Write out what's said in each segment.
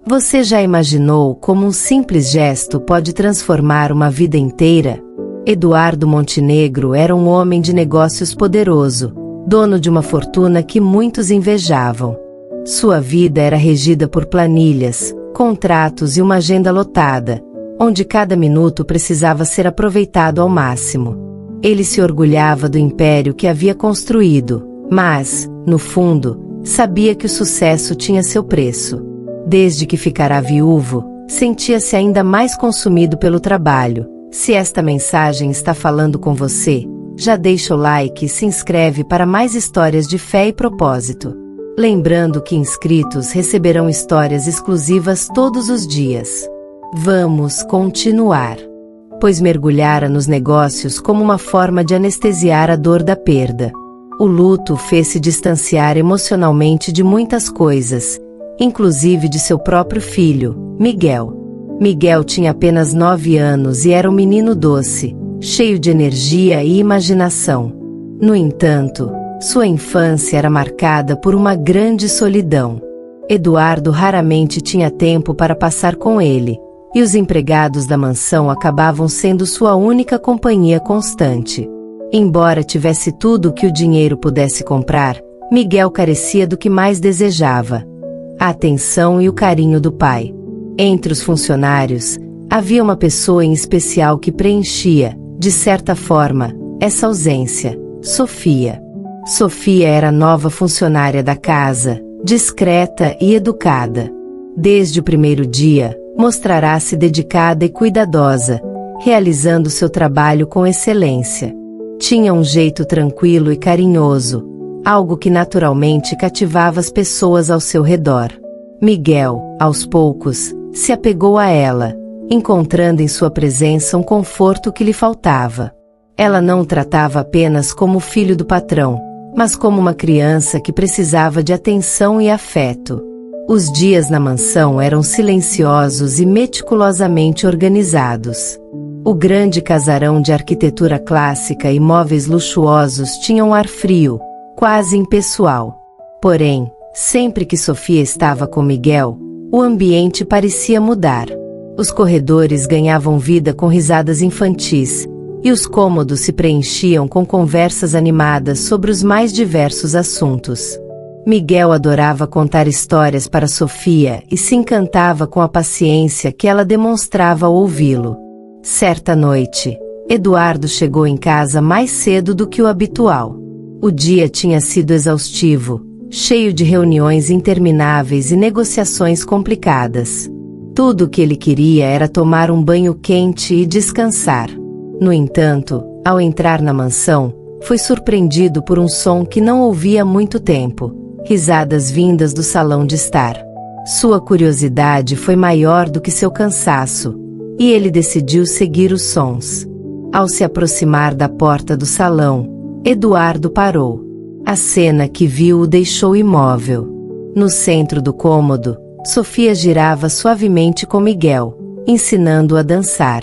Você já imaginou como um simples gesto pode transformar uma vida inteira? Eduardo Montenegro era um homem de negócios poderoso, dono de uma fortuna que muitos invejavam. Sua vida era regida por planilhas, contratos e uma agenda lotada, onde cada minuto precisava ser aproveitado ao máximo. Ele se orgulhava do império que havia construído, mas, no fundo, sabia que o sucesso tinha seu preço. Desde que ficara viúvo, sentia-se ainda mais consumido pelo trabalho. Se esta mensagem está falando com você, já deixa o like e se inscreve para mais histórias de fé e propósito. Lembrando que inscritos receberão histórias exclusivas todos os dias. Vamos continuar. Pois mergulhara nos negócios como uma forma de anestesiar a dor da perda. O luto fez-se distanciar emocionalmente de muitas coisas, inclusive de seu próprio filho, Miguel. Miguel tinha apenas 9 anos e era um menino doce, cheio de energia e imaginação. No entanto, sua infância era marcada por uma grande solidão. Eduardo raramente tinha tempo para passar com ele, e os empregados da mansão acabavam sendo sua única companhia constante. Embora tivesse tudo o que o dinheiro pudesse comprar, Miguel carecia do que mais desejava: a atenção e o carinho do pai. Entre os funcionários, havia uma pessoa em especial que preenchia, de certa forma, essa ausência: Sofia. Sofia era a nova funcionária da casa, discreta e educada. Desde o primeiro dia, mostrará-se dedicada e cuidadosa, realizando seu trabalho com excelência. Tinha um jeito tranquilo e carinhoso, algo que naturalmente cativava as pessoas ao seu redor. Miguel, aos poucos, se apegou a ela, encontrando em sua presença um conforto que lhe faltava. Ela não o tratava apenas como filho do patrão, mas como uma criança que precisava de atenção e afeto. Os dias na mansão eram silenciosos e meticulosamente organizados. O grande casarão de arquitetura clássica e móveis luxuosos tinha um ar frio, quase impessoal. Porém, sempre que Sofia estava com Miguel, o ambiente parecia mudar. Os corredores ganhavam vida com risadas infantis, e os cômodos se preenchiam com conversas animadas sobre os mais diversos assuntos. Miguel adorava contar histórias para Sofia e se encantava com a paciência que ela demonstrava ao ouvi-lo. Certa noite, Eduardo chegou em casa mais cedo do que o habitual. O dia tinha sido exaustivo, cheio de reuniões intermináveis e negociações complicadas. Tudo o que ele queria era tomar um banho quente e descansar. No entanto, ao entrar na mansão, foi surpreendido por um som que não ouvia há muito tempo: risadas vindas do salão de estar. Sua curiosidade foi maior do que seu cansaço, e ele decidiu seguir os sons. Ao se aproximar da porta do salão, Eduardo parou. A cena que viu o deixou imóvel. No centro do cômodo, Sofia girava suavemente com Miguel, ensinando-o a dançar.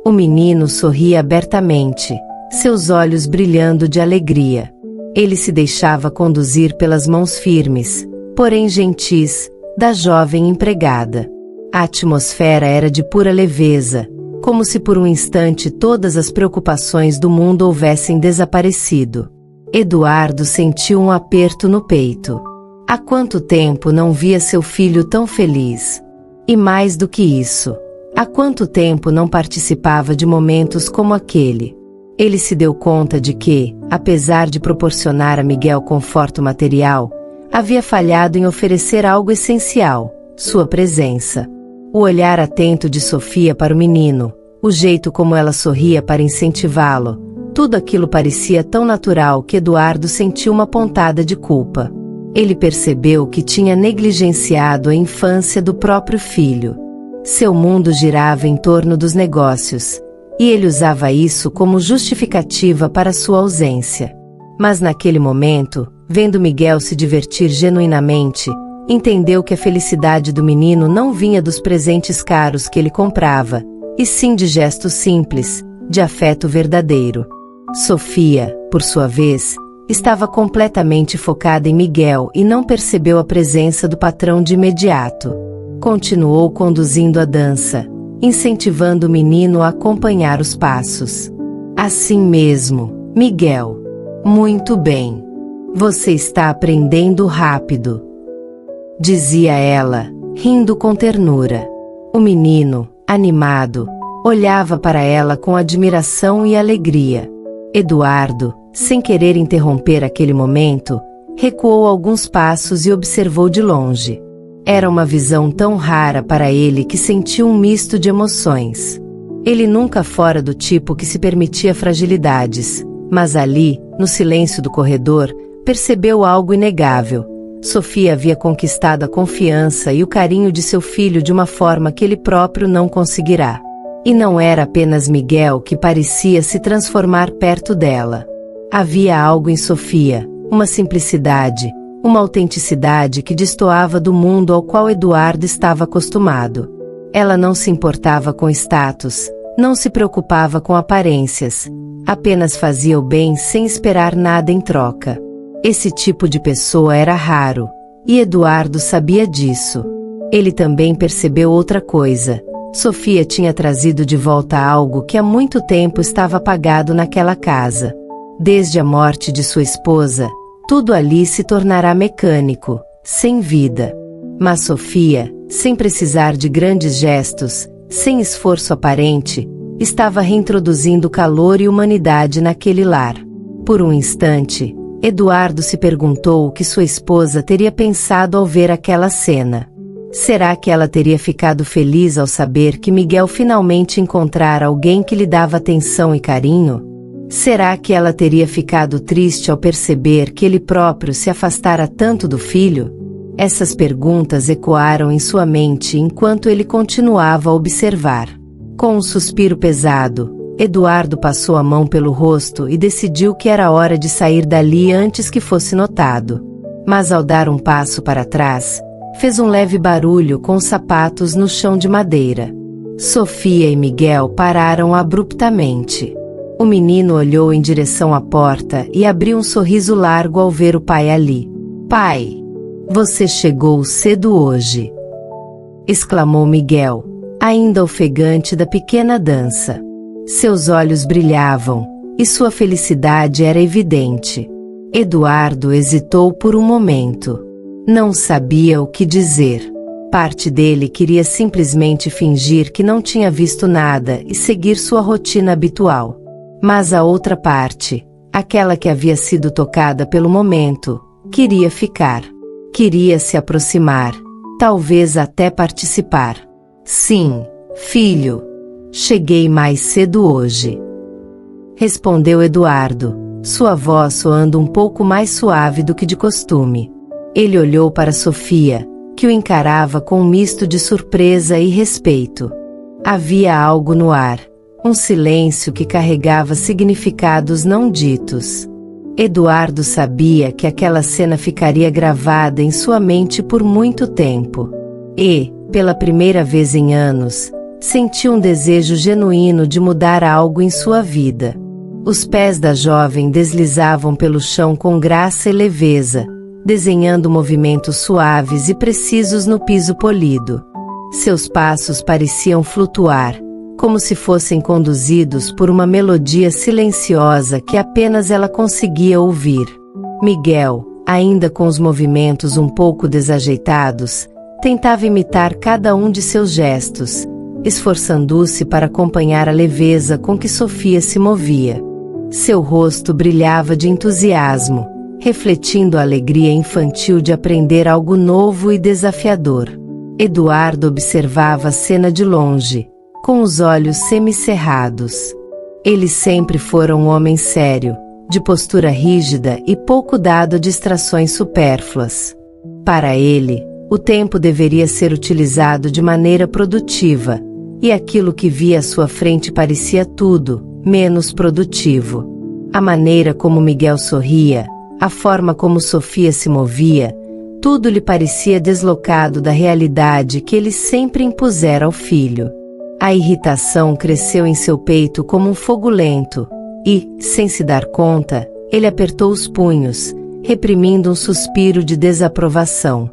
O menino sorria abertamente, seus olhos brilhando de alegria. Ele se deixava conduzir pelas mãos firmes, porém gentis, da jovem empregada. A atmosfera era de pura leveza, como se por um instante todas as preocupações do mundo houvessem desaparecido. Eduardo sentiu um aperto no peito. Há quanto tempo não via seu filho tão feliz? E mais do que isso, há quanto tempo não participava de momentos como aquele? Ele se deu conta de que, apesar de proporcionar a Miguel conforto material, havia falhado em oferecer algo essencial: sua presença. O olhar atento de Sofia para o menino, o jeito como ela sorria para incentivá-lo, tudo aquilo parecia tão natural que Eduardo sentiu uma pontada de culpa. Ele percebeu que tinha negligenciado a infância do próprio filho. Seu mundo girava em torno dos negócios, e ele usava isso como justificativa para sua ausência. Mas naquele momento, vendo Miguel se divertir genuinamente, entendeu que a felicidade do menino não vinha dos presentes caros que ele comprava, e sim de gestos simples, de afeto verdadeiro. Sofia, por sua vez, estava completamente focada em Miguel e não percebeu a presença do patrão de imediato. Continuou conduzindo a dança, incentivando o menino a acompanhar os passos. Assim mesmo, Miguel. Muito bem. Você está aprendendo rápido, dizia ela, rindo com ternura. O menino, animado, olhava para ela com admiração e alegria. Eduardo, sem querer interromper aquele momento, recuou alguns passos e observou de longe. Era uma visão tão rara para ele que sentiu um misto de emoções. Ele nunca fora do tipo que se permitia fragilidades, mas ali, no silêncio do corredor, percebeu algo inegável. Sofia havia conquistado a confiança e o carinho de seu filho de uma forma que ele próprio não conseguirá. E não era apenas Miguel que parecia se transformar perto dela. Havia algo em Sofia, uma simplicidade, uma autenticidade que destoava do mundo ao qual Eduardo estava acostumado. Ela não se importava com status, não se preocupava com aparências, apenas fazia o bem sem esperar nada em troca. Esse tipo de pessoa era raro, e Eduardo sabia disso. Ele também percebeu outra coisa. Sofia tinha trazido de volta algo que há muito tempo estava apagado naquela casa. Desde a morte de sua esposa, tudo ali se tornará mecânico, sem vida. Mas Sofia, sem precisar de grandes gestos, sem esforço aparente, estava reintroduzindo calor e humanidade naquele lar. Por um instante, Eduardo se perguntou o que sua esposa teria pensado ao ver aquela cena. Será que ela teria ficado feliz ao saber que Miguel finalmente encontrara alguém que lhe dava atenção e carinho? Será que ela teria ficado triste ao perceber que ele próprio se afastara tanto do filho? Essas perguntas ecoaram em sua mente enquanto ele continuava a observar. Com um suspiro pesado, Eduardo passou a mão pelo rosto e decidiu que era hora de sair dali antes que fosse notado. Mas ao dar um passo para trás, fez um leve barulho com os sapatos no chão de madeira. Sofia e Miguel pararam abruptamente. O menino olhou em direção à porta e abriu um sorriso largo ao ver o pai ali. "Pai, você chegou cedo hoje", exclamou Miguel, ainda ofegante da pequena dança. Seus olhos brilhavam, e sua felicidade era evidente. Eduardo hesitou por um momento. Não sabia o que dizer. Parte dele queria simplesmente fingir que não tinha visto nada e seguir sua rotina habitual. Mas a outra parte, aquela que havia sido tocada pelo momento, queria ficar. Queria se aproximar, talvez até participar. "Sim, filho. Cheguei mais cedo hoje", respondeu Eduardo, sua voz soando um pouco mais suave do que de costume. Ele olhou para Sofia, que o encarava com um misto de surpresa e respeito. Havia algo no ar, um silêncio que carregava significados não ditos. Eduardo sabia que aquela cena ficaria gravada em sua mente por muito tempo. E, pela primeira vez em anos, sentiu um desejo genuíno de mudar algo em sua vida. Os pés da jovem deslizavam pelo chão com graça e leveza, desenhando movimentos suaves e precisos no piso polido. Seus passos pareciam flutuar, como se fossem conduzidos por uma melodia silenciosa que apenas ela conseguia ouvir. Miguel, ainda com os movimentos um pouco desajeitados, tentava imitar cada um de seus gestos, esforçando-se para acompanhar a leveza com que Sofia se movia. Seu rosto brilhava de entusiasmo, refletindo a alegria infantil de aprender algo novo e desafiador. Eduardo observava a cena de longe, com os olhos semicerrados. Ele sempre fora um homem sério, de postura rígida e pouco dado a distrações supérfluas. Para ele, o tempo deveria ser utilizado de maneira produtiva, e aquilo que via à sua frente parecia tudo, menos produtivo. A maneira como Miguel sorria, a forma como Sofia se movia, tudo lhe parecia deslocado da realidade que ele sempre impusera ao filho. A irritação cresceu em seu peito como um fogo lento, e, sem se dar conta, ele apertou os punhos, reprimindo um suspiro de desaprovação.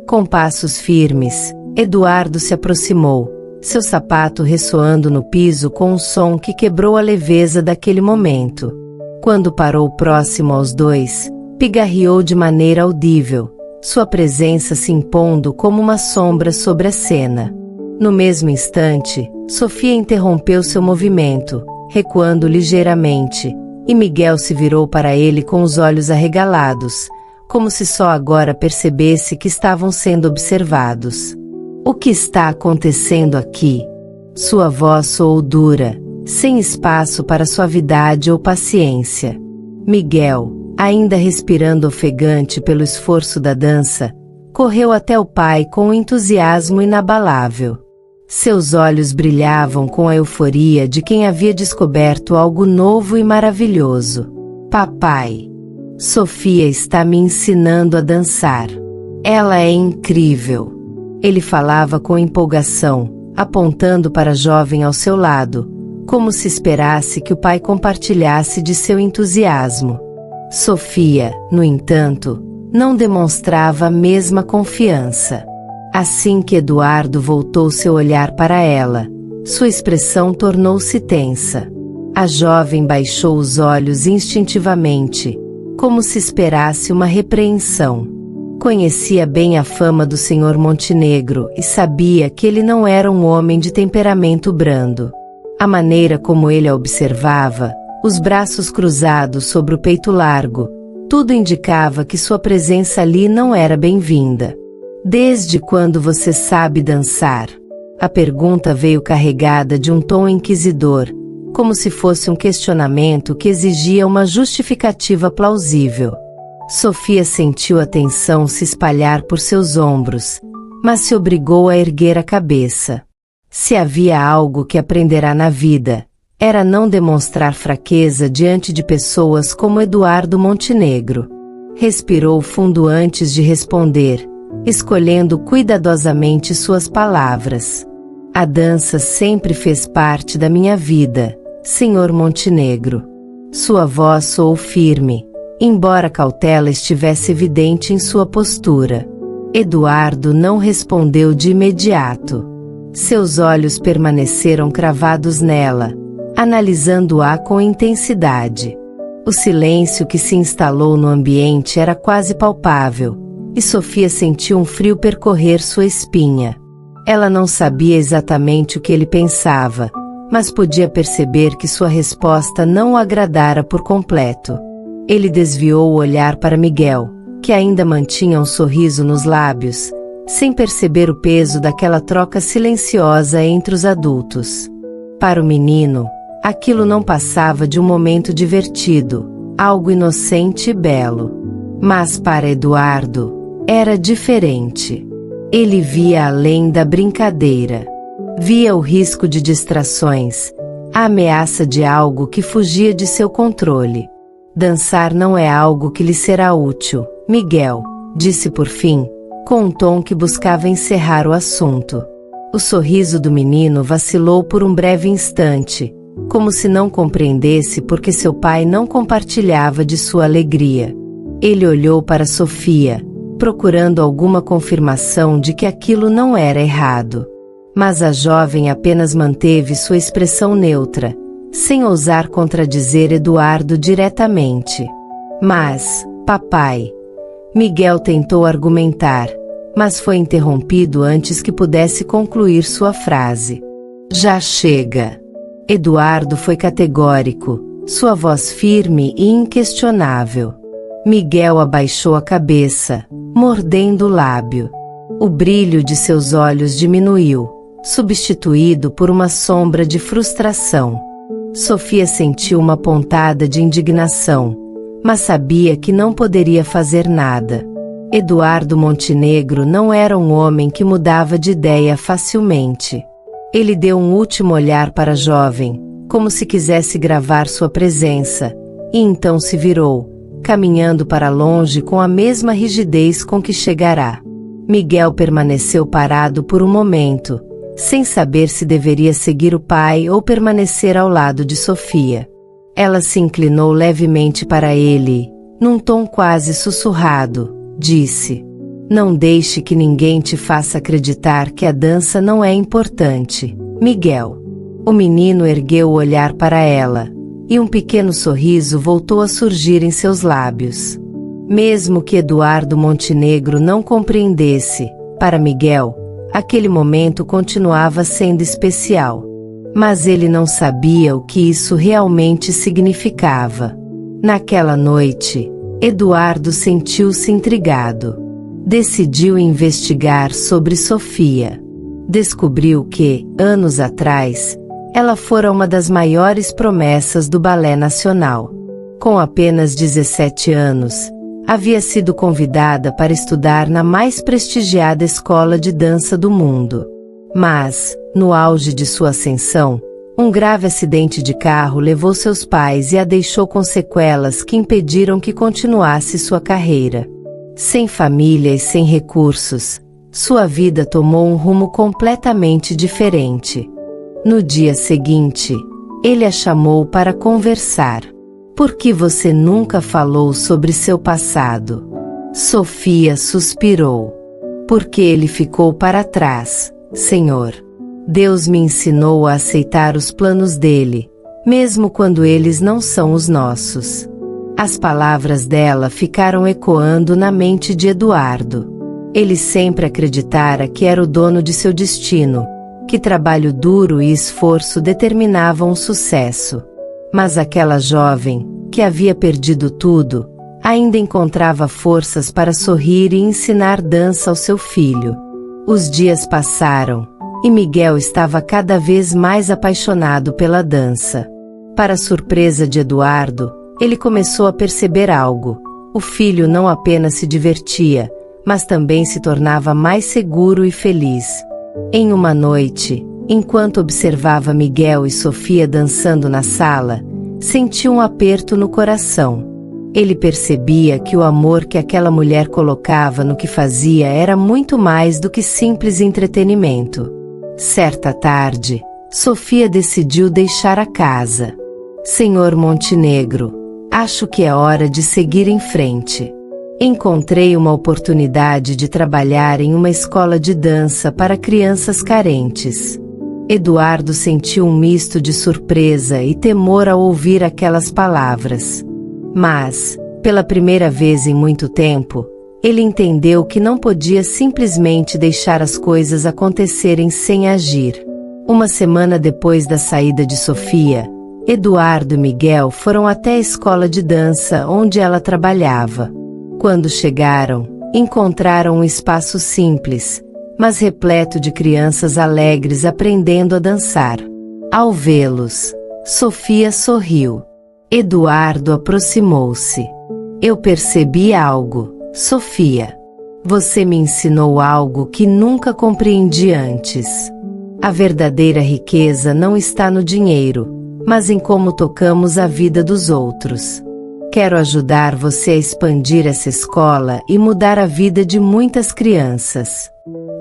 Com passos firmes, Eduardo se aproximou, seu sapato ressoando no piso com um som que quebrou a leveza daquele momento. Quando parou próximo aos dois, pigarreou de maneira audível, sua presença se impondo como uma sombra sobre a cena. No mesmo instante, Sofia interrompeu seu movimento, recuando ligeiramente, e Miguel se virou para ele com os olhos arregalados, como se só agora percebesse que estavam sendo observados. O que está acontecendo aqui? Sua voz soou dura, sem espaço para suavidade ou paciência. Miguel, ainda respirando ofegante pelo esforço da dança, correu até o pai com um entusiasmo inabalável. Seus olhos brilhavam com a euforia de quem havia descoberto algo novo e maravilhoso. Papai, Sofia está me ensinando a dançar. Ela é incrível. Ele falava com empolgação, apontando para a jovem ao seu lado, como se esperasse que o pai compartilhasse de seu entusiasmo. Sofia, no entanto, não demonstrava a mesma confiança. Assim que Eduardo voltou seu olhar para ela, sua expressão tornou-se tensa. A jovem baixou os olhos instintivamente, como se esperasse uma repreensão. Conhecia bem a fama do Sr. Montenegro e sabia que ele não era um homem de temperamento brando. A maneira como ele a observava, os braços cruzados sobre o peito largo, tudo indicava que sua presença ali não era bem-vinda. Desde quando você sabe dançar? A pergunta veio carregada de um tom inquisidor, como se fosse um questionamento que exigia uma justificativa plausível. Sofia sentiu a tensão se espalhar por seus ombros, mas se obrigou a erguer a cabeça. Se havia algo que aprenderá na vida, era não demonstrar fraqueza diante de pessoas como Eduardo Montenegro. Respirou fundo antes de responder, escolhendo cuidadosamente suas palavras. A dança sempre fez parte da minha vida, Sr. Montenegro. Sua voz soou firme, embora a cautela estivesse evidente em sua postura. Eduardo não respondeu de imediato. Seus olhos permaneceram cravados nela, analisando-a com intensidade. O silêncio que se instalou no ambiente era quase palpável, e Sofia sentiu um frio percorrer sua espinha. Ela não sabia exatamente o que ele pensava, mas podia perceber que sua resposta não o agradara por completo. Ele desviou o olhar para Miguel, que ainda mantinha um sorriso nos lábios, sem perceber o peso daquela troca silenciosa entre os adultos. Para o menino, aquilo não passava de um momento divertido, algo inocente e belo. Mas para Eduardo, era diferente. Ele via além da brincadeira. Via o risco de distrações, a ameaça de algo que fugia de seu controle. Dançar não é algo que lhe será útil, Miguel, disse por fim, com um tom que buscava encerrar o assunto. O sorriso do menino vacilou por um breve instante, como se não compreendesse porque seu pai não compartilhava de sua alegria. Ele olhou para Sofia, procurando alguma confirmação de que aquilo não era errado. Mas a jovem apenas manteve sua expressão neutra, sem ousar contradizer Eduardo diretamente. Mas, papai, Miguel tentou argumentar, mas foi interrompido antes que pudesse concluir sua frase. Já chega. Eduardo foi categórico, sua voz firme e inquestionável. Miguel abaixou a cabeça, mordendo o lábio. O brilho de seus olhos diminuiu, substituído por uma sombra de frustração. Sofia sentiu uma pontada de indignação, mas sabia que não poderia fazer nada. Eduardo Montenegro não era um homem que mudava de ideia facilmente. Ele deu um último olhar para a jovem, como se quisesse gravar sua presença, e então se virou, caminhando para longe com a mesma rigidez com que chegará. Miguel permaneceu parado por um momento, sem saber se deveria seguir o pai ou permanecer ao lado de Sofia. Ela se inclinou levemente para ele, num tom quase sussurrado, disse: Não deixe que ninguém te faça acreditar que a dança não é importante, Miguel. O menino ergueu o olhar para ela, e um pequeno sorriso voltou a surgir em seus lábios. Mesmo que Eduardo Montenegro não compreendesse, para Miguel, aquele momento continuava sendo especial. Mas ele não sabia o que isso realmente significava. Naquela noite, Eduardo sentiu-se intrigado. Decidiu investigar sobre Sofia. Descobriu que, anos atrás, ela fora uma das maiores promessas do Balé Nacional. Com apenas 17 anos, havia sido convidada para estudar na mais prestigiada escola de dança do mundo. Mas, no auge de sua ascensão, um grave acidente de carro levou seus pais e a deixou com sequelas que impediram que continuasse sua carreira. Sem família e sem recursos, sua vida tomou um rumo completamente diferente. No dia seguinte, ele a chamou para conversar. Por que você nunca falou sobre seu passado? Sofia suspirou. Porque ele ficou para trás, Senhor. Deus me ensinou a aceitar os planos dele, mesmo quando eles não são os nossos. As palavras dela ficaram ecoando na mente de Eduardo. Ele sempre acreditara que era o dono de seu destino, que trabalho duro e esforço determinavam o sucesso. Mas aquela jovem, que havia perdido tudo, ainda encontrava forças para sorrir e ensinar dança ao seu filho. Os dias passaram, e Miguel estava cada vez mais apaixonado pela dança. Para surpresa de Eduardo, ele começou a perceber algo. O filho não apenas se divertia, mas também se tornava mais seguro e feliz. Em uma noite, enquanto observava Miguel e Sofia dançando na sala, sentiu um aperto no coração. Ele percebia que o amor que aquela mulher colocava no que fazia era muito mais do que simples entretenimento. Certa tarde, Sofia decidiu deixar a casa. Senhor Montenegro, acho que é hora de seguir em frente. Encontrei uma oportunidade de trabalhar em uma escola de dança para crianças carentes. Eduardo sentiu um misto de surpresa e temor ao ouvir aquelas palavras. Mas, pela primeira vez em muito tempo, ele entendeu que não podia simplesmente deixar as coisas acontecerem sem agir. Uma semana depois da saída de Sofia, Eduardo e Miguel foram até a escola de dança onde ela trabalhava. Quando chegaram, encontraram um espaço simples, mas repleto de crianças alegres aprendendo a dançar. Ao vê-los, Sofia sorriu. Eduardo aproximou-se. Eu percebi algo, Sofia. Você me ensinou algo que nunca compreendi antes. A verdadeira riqueza não está no dinheiro, mas em como tocamos a vida dos outros. Quero ajudar você a expandir essa escola e mudar a vida de muitas crianças.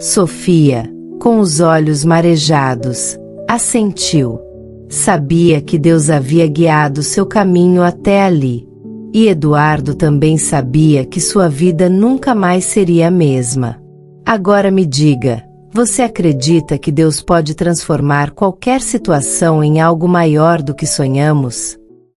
Sofia, com os olhos marejados, assentiu. Sabia que Deus havia guiado seu caminho até ali. E Eduardo também sabia que sua vida nunca mais seria a mesma. Agora me diga, você acredita que Deus pode transformar qualquer situação em algo maior do que sonhamos?